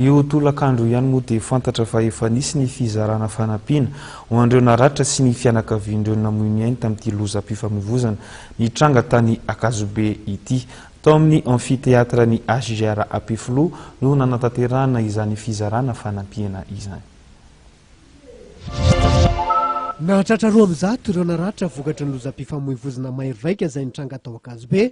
Io tolakandro ihany moa dia fantatra fa efa nisy ny fizarana fanampiana ho andreo naratra sy ny fianakaviandreo namoy ainy tamin'ity lozam-pifamoivoizana nitranga tany Akazobe ity. Tao amin'ny amfiteatra ny HGR Apiflo no nanatanterahana izany fizarana fanampiana izany. Nahatratra 200 ireo naratra vokatry ny lozam-pifamoivoizana Mahivaika izay nitranga tao Akazobe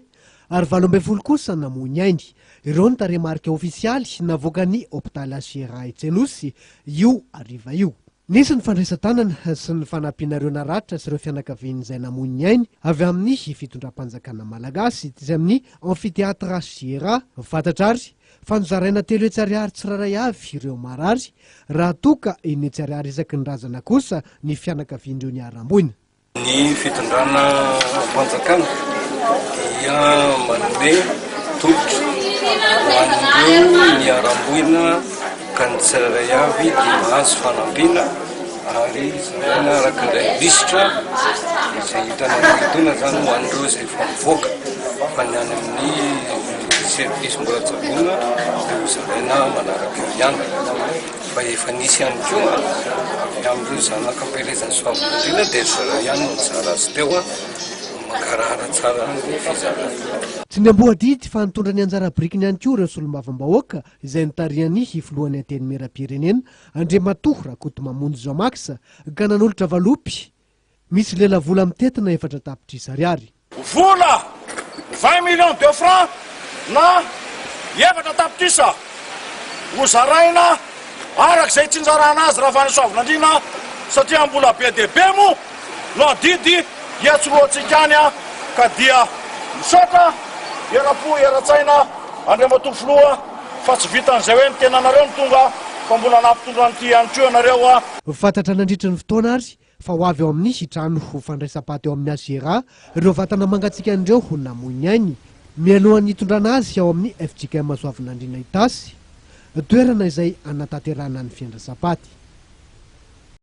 ary 12 kosa namoy ainy. Ireo ny taremarika ofisialy navoaka ny hôpitaly HGR Itsenosy io ariva io. Nisy ny fandraisan-tanana sy ny fanampianareo naratra sy ireo fianakaviany izay namoy ainy avy amin'ny fitondram-panjakana malagasy izay amin'ny amfiteatra HGR. Fantatrary fanozaraina 3 hetsy ariary tsiraray avy ireo marary raha toka 1 hetsy ariary isaky ny razana kosa ny fianakaviandreo niara-mboina. Ny fitondrana panjakana dia manome tolotra hoan'ireo niara-mboina ka ny tsiraray avy dia mahazo fanampiana ary zaraina arak'indray lisitra izay hitanao hitona zany hoan'ireo izay efa mivoaka fa ny any amin'ny service mbola tsabona dia hozaraina manaraka ihany fa efa nisy ihany koa avy amin'ireo zanaka ampielezany soavinandrina dia zara ihany no mizara azy teo makarara tsara ny fizarana. Tsy ny amboadidy fa nitondra ny anjara birikiny ihany koa ireo solombavambahoaka izay nitarihany filohan'ny antenimieram-pirenena Andriamatoa Rakotomamonjy Zamax ka nanolotra valopy misy lela vola mitetina 4 tapitrisa ariary. Vola 20 millions de francs na 4 tapitrisa hozaraina arak'izay tsinjarana azy raha vanisoavinandrina satria mbola be dia be mo no adidy hiatsoloantsika any ka dia misotra era-po era-tsaina Andriamatoa filoha fa tsy vitan'izay hoe ny tenanareo ny tonga fa mbola nampitondra n'ity ihany koa ianareo. Fantatra nandritra ny fotoana ary fa ho avy ao amin'ny sitrano fandraisam-paty eo amin'ny HGR ireo vatana mangatsika andreo ho namoy ainy mialohan'ny hitondrana azy ao amin'ny FJKM Soavinandriana Itasy, toerana izay anatanterahana ny fiandrasam-paty.